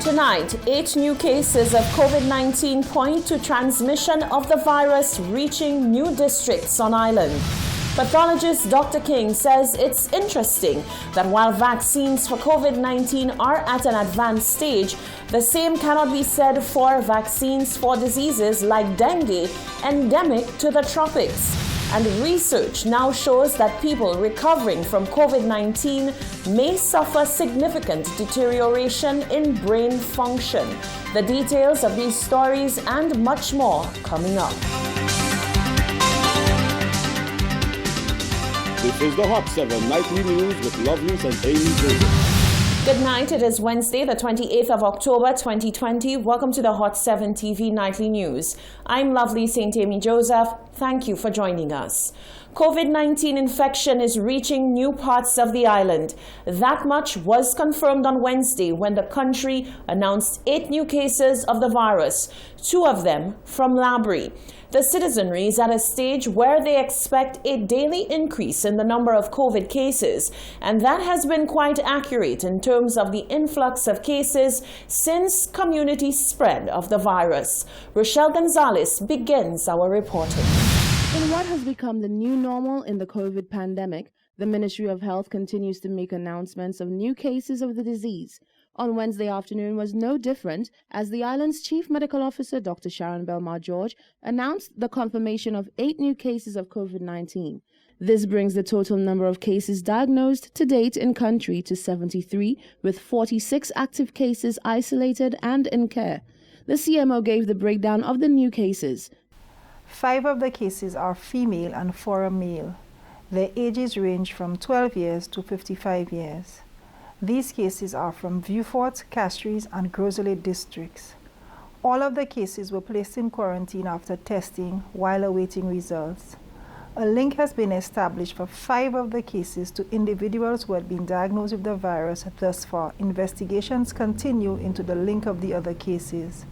Tonight, 8 new cases of COVID-19 point to transmission of the virus reaching new districts on island. Pathologist Dr. King says it's interesting that while vaccines for COVID-19 are at an advanced stage, the same cannot be said for vaccines for diseases like dengue, endemic to the tropics. And research now shows that people recovering from COVID-19 may suffer significant deterioration in brain function. The details of these stories and much more coming up. This is the Hot 7 Nightly News with Lovelace and Amy Joseph. Good night. It is Wednesday, the 28th of October, 2020. Welcome to the Hot 7 TV Nightly News. I'm Lovely St. Amy Joseph. Thank you for joining us. COVID-19 infection is reaching new parts of the island. That much was confirmed on Wednesday when the country announced 8 new cases of the virus, 2 of them from Labrie. The citizenry is at a stage where they expect a daily increase in the number of COVID cases, and that has been quite accurate in terms of the influx of cases since community spread of the virus. Rochelle Gonzalez begins our reporting. In what has become the new normal in the COVID pandemic, the Ministry of Health continues to make announcements of new cases of the disease. On Wednesday afternoon was no different as the island's Chief Medical Officer, Dr. Sharon Belmar-George, announced the confirmation of 8 new cases of COVID-19. This brings the total number of cases diagnosed to date in country to 73, with 46 active cases isolated and in care. The CMO gave the breakdown of the new cases. 5 of the cases are female and 4 are male. Their ages range from 12 years to 55 years. These cases are from Vieux Fort, Castries, and Gros Islet districts. All of the cases were placed in quarantine after testing while awaiting results. A link has been established for 5 of the cases to individuals who had been diagnosed with the virus thus far. Investigations continue into the link of the other cases.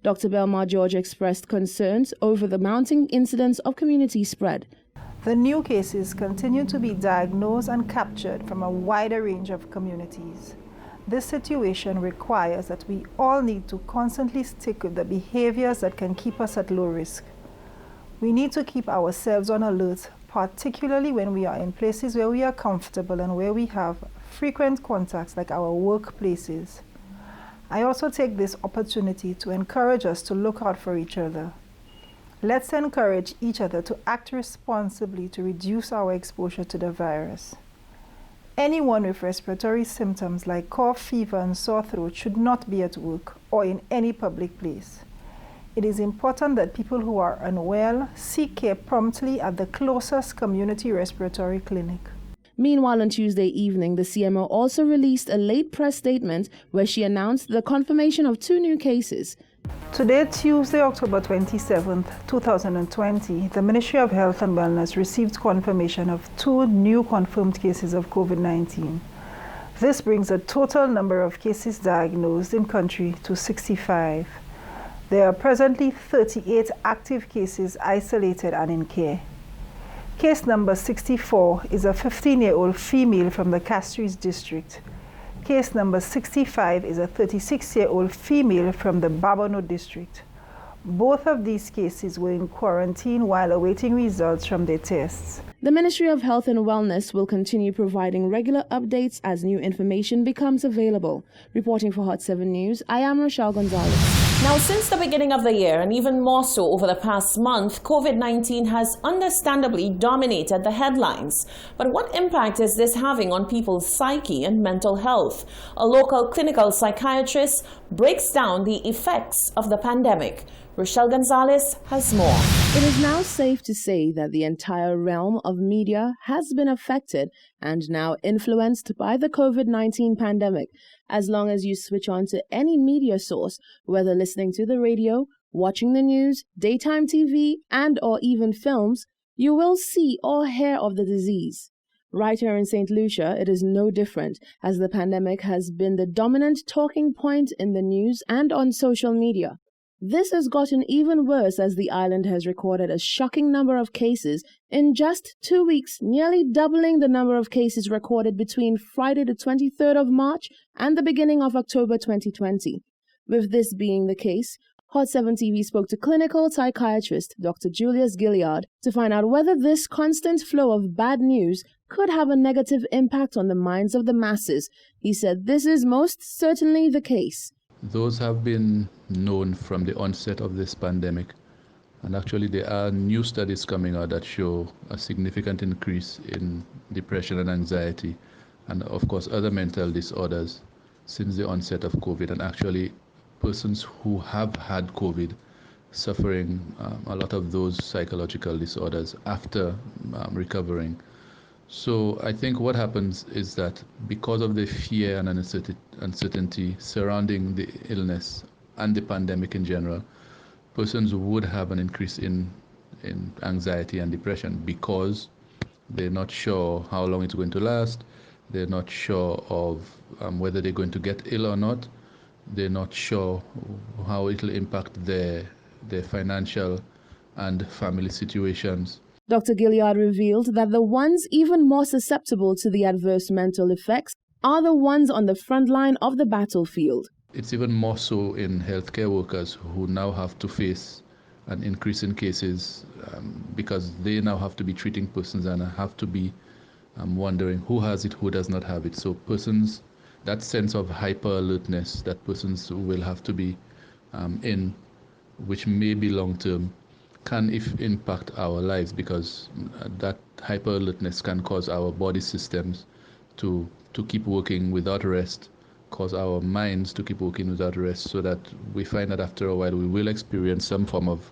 Dr. Belmar-George expressed concerns over the mounting incidence of community spread. The new cases continue to be diagnosed and captured from a wider range of communities. This situation requires that we all need to constantly stick with the behaviors that can keep us at low risk. We need to keep ourselves on alert, particularly when we are in places where we are comfortable and where we have frequent contacts like our workplaces. I also take this opportunity to encourage us to look out for each other. Let's encourage each other to act responsibly to reduce our exposure to the virus. Anyone with respiratory symptoms like cough, fever, and sore throat should not be at work or in any public place. It is important that people who are unwell seek care promptly at the closest community respiratory clinic. Meanwhile, on Tuesday evening, the CMO also released a late press statement where she announced the confirmation of 2 new cases. Today, Tuesday, October 27, 2020, the Ministry of Health and Wellness received confirmation of 2 new confirmed cases of COVID-19. This brings the total number of cases diagnosed in country to 65. There are presently 38 active cases isolated and in care. Case number 64 is a 15-year-old female from the Castries district. Case number 65 is a 36-year-old female from the Babonneau district. Both of these cases were in quarantine while awaiting results from their tests. The Ministry of Health and Wellness will continue providing regular updates as new information becomes available. Reporting for Hot 7 News, I am Rochelle Gonzalez. Now, since the beginning of the year, and even more so over the past month, COVID-19 has understandably dominated the headlines. But what impact is this having on people's psyche and mental health? A local clinical psychiatrist breaks down the effects of the pandemic. Rochelle Gonzalez has more. It is now safe to say that the entire realm of media has been affected and now influenced by the COVID-19 pandemic. As long as you switch on to any media source, whether listening to the radio, watching the news, daytime TV, and or even films, you will see or hear of the disease. Right here in St. Lucia, it is no different, as the pandemic has been the dominant talking point in the news and on social media. This has gotten even worse as the island has recorded a shocking number of cases in just 2 weeks, nearly doubling the number of cases recorded between Friday the 23rd of March and the beginning of October 2020. With this being the case, Hot 7 TV spoke to clinical psychiatrist Dr. Julius Gilliard to find out whether this constant flow of bad news could have a negative impact on the minds of the masses. He said this is most certainly the case. Those have been known from the onset of this pandemic. And actually there are new studies coming out that show a significant increase in depression and anxiety and of course other mental disorders since the onset of COVID, and actually persons who have had COVID suffering a lot of those psychological disorders after recovering. So I think what happens is that because of the fear and uncertainty surrounding the illness and the pandemic in general, persons would have an increase in anxiety and depression because they're not sure how long it's going to last. They're not sure of whether they're going to get ill or not. They're not sure how it will impact their financial and family situations. Dr. Gilliard revealed that the ones even more susceptible to the adverse mental effects are the ones on the front line of the battlefield. It's even more so in healthcare workers who now have to face an increase in cases because they now have to be treating persons and have to be wondering who has it, who does not have it. So persons, that sense of hyper alertness that persons will have to be in, which may be long term, can impact our lives because that hyper alertness can cause our body systems to keep working without rest, cause our minds to keep working without rest, so that we find that after a while we will experience some form of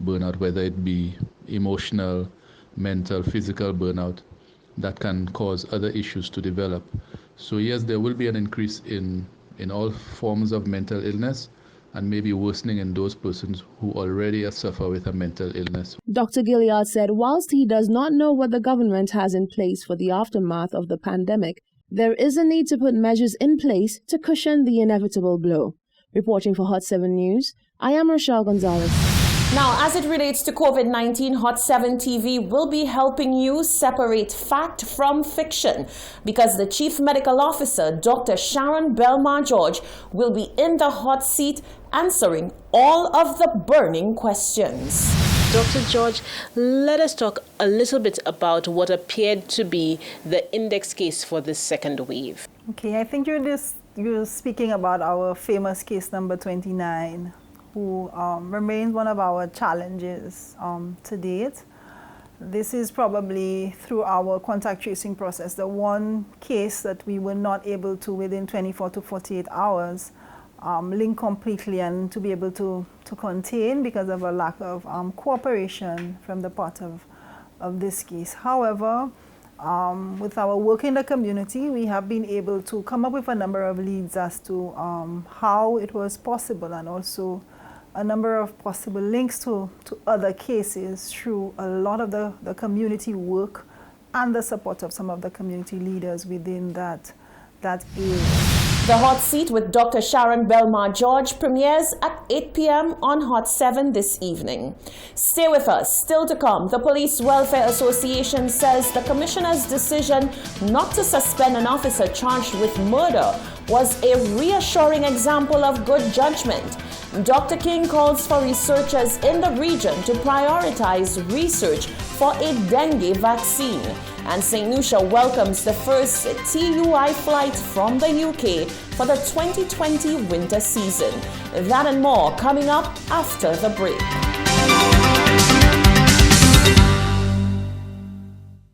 burnout, whether it be emotional, mental, physical burnout that can cause other issues to develop. So yes, there will be an increase in all forms of mental illness and maybe worsening in those persons who already suffer with a mental illness. Dr. Gilliard said whilst he does not know what the government has in place for the aftermath of the pandemic, there is a need to put measures in place to cushion the inevitable blow. Reporting for Hot 7 News, I am Rochelle Gonzalez. Now, as it relates to COVID-19, Hot 7 TV will be helping you separate fact from fiction because the Chief Medical Officer, Dr. Sharon Belmar-George, will be in the hot seat answering all of the burning questions. Dr. George, let us talk a little bit about what appeared to be the index case for this second wave. Okay, I think you're speaking about our famous case number 29, who remains one of our challenges to date. This is probably through our contact tracing process, the one case that we were not able to, within 24 to 48 hours, link completely and to be able to contain because of a lack of cooperation from the part of this case. However, with our work in the community, we have been able to come up with a number of leads as to how it was possible, and also a number of possible links to other cases through a lot of the community work and the support of some of the community leaders within that area. The Hot Seat with Dr. Sharon Belmar-George premieres at 8 p.m. on Hot 7 this evening. Stay with us. Still to come, the Police Welfare Association says the Commissioner's decision not to suspend an officer charged with murder was a reassuring example of good judgment. Dr. King calls for researchers in the region to prioritize research for a dengue vaccine. And St. Lucia welcomes the first TUI flight from the UK for the 2020 winter season. That and more coming up after the break.